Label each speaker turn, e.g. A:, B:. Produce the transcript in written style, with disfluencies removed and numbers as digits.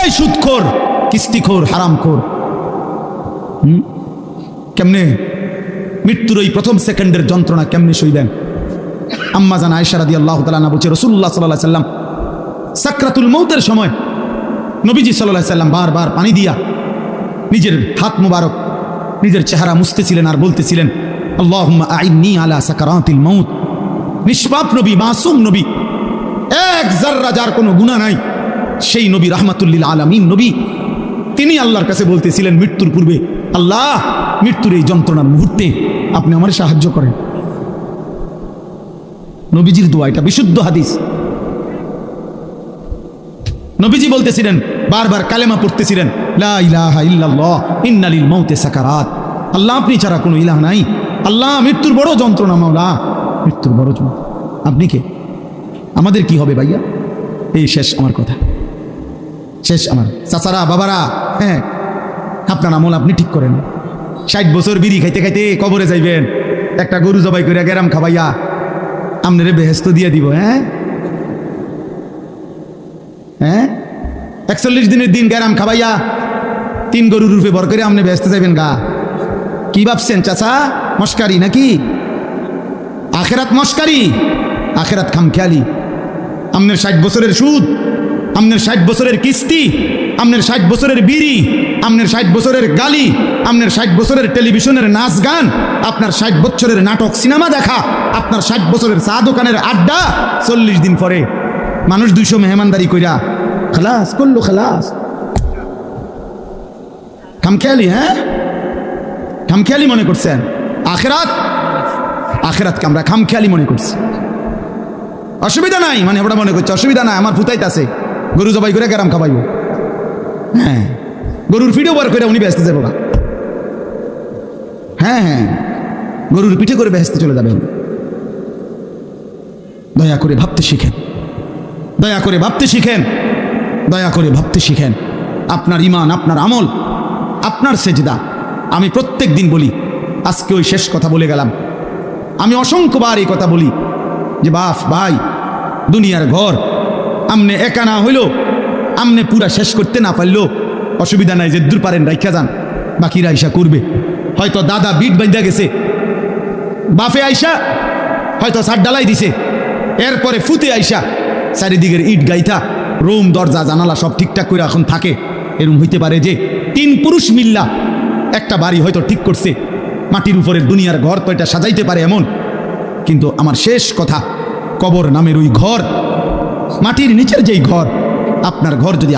A: এই সুদখোর, কিস্তিখোর, হারামখোর, কেমনে মৃত্যুর ওই প্রথম সেকেন্ডের যন্ত্রণা কেমনে সইবেন? আম্মা জান আয়েশা রাদিয়াল্লাহু তাআলা বলছে, রাসূলুল্লাহ সাল্লাল্লাহু আলাইহি সাল্লাম সাকরাতুল মউতের সময় নবীজি সাল্লাল্লাহু আলাইহি সাল্লাম বারবার পানি দিয়া নিজের হাত মুবারক নিজের চেহারা মুছতেছিলেন আর বলতেছিলেন, আল্লাহুম্মা আইন্নী আলা সাকারাতিল মউত। নিষ্পাপ নবী, মাসুম নবী, এক যাররা যার কোনো গুনাহ নাই, সেই নবী রাহমাতুল লিল আলামিন নবী, তিনি আল্লাহর কাছে বলতেছিলেন মৃত্যুর পূর্বে, আল্লাহ মৃত্যুর এই যন্ত্রণার মুহূর্তে আপনি আমার সাহায্য করেন। নবীজির দোয়া, এটা বিশুদ্ধ হাদিস। নবীজি বলতেছিলেন, বারবার কালেমা পড়তেছিলেন, লা ইলাহা ইল্লাল্লাহ ইন্না লিল মাউতি সাকারাত। আল্লাহ আপনি ছাড়া কোনো ইলাহ নাই, আল্লাহ মৃত্যুর বড় যন্ত্রণা, মাওলা মৃত্যুর বড় যন্ত্রণা। আপনি কে? আমাদের কি হবে ভাইয়া? এই শেষ আমার কথা, শেষ আমার চাচারা, বাবারা, হ্যাঁ আপনার আমল আপনি ঠিক করেন। 60 বছর বিড়ি খাইতে খাইতে কবরে যাইবেন, একটা গরু জবাই করে গেরাম খাবাইয়া আপনারে বেহেস্ত দিয়ে দিব। হ্যাঁ হ্যাঁ 41 দিনের দিন গেরাম খাবাইয়া 3 গরুর রূপে ভর করে আপনি বেহেস্তে যাইবেন গা। কি ভাবছেন চাচা? মস্কারি নাকি? আখেরাত মস্কারি, আখেরাত খামখেয়ালি। আপনার 60 বছরের সুদ, আপনার 60 বছরের কিস্তি, আপনার 60 বছরের বিড়ি, আপনার 60 বছরের গালি, আপনার 60 বছরের টেলিভিশনের নাচ গান, আপনার 60 বছরের নাটক সিনেমা দেখা, আপনার 60 বছরের চা দোকানের আড্ডা, 40 দিন পরে মানুষ 200 মেহমানদারি কইরা খালাস করলো, খালাস। খামখেয়ালি, হ্যাঁ খামখেয়ালি মনে করছেন। আখেরাত, আখেরাতকে আমরা খামখেয়ালি মনে করছি। অসুবিধা নাই মানে ওটা মনে করছে অসুবিধা নাই, আমার ফুতাইতে আছে, গরু জবাই করে গেরাম খাবাইব। হ্যাঁ গরুর পিঠে বার করে উনি ব্যস্ত যাবো না। হ্যাঁ হ্যাঁ গরুর পিঠে করে ব্যস্ত চলে যাবেন। দয়া করে ভাবতে শিখেন, দয়া করে ভাবতে শিখেন, দয়া করে ভাবতে শিখেন। আপনার ইমান, আপনার আমল, আপনার সেজদা। আমি প্রত্যেক দিন বলি, আজকে ওই শেষ কথা বলে গেলাম। আমি অসংখ্যবার এই কথা বলি যে বাপ ভাই, দুনিয়ার ঘর আমনে একা না হইল, আমনে পুরা শেষ করতে না পারলেও অসুবিধা নাই, যে দূর পারেন রাইখা যান, বাকিরা আইসা করবে। হয়তো দাদা বিট বাঁধা গেছে, বাপে আইসা হয়তো ছাদ ডালাই দিছে, এরপরে ফুতে আইসা চারিদিকের ইট গাইথা রুম দরজা জানালা সব ঠিকঠাক করে এখন থাকে। এরকম হইতে পারে যে 3 পুরুষ মিল্লা একটা বাড়ি হয়তো ঠিক করছে, মাটির উপরের দুনিয়ার ঘর তো এটা সাজাইতে পারে এমন। কিন্তু আমার শেষ কথা, কবর নামের ওই ঘর, মাটির নিচের যেই ঘর, আপনার ঘর যদি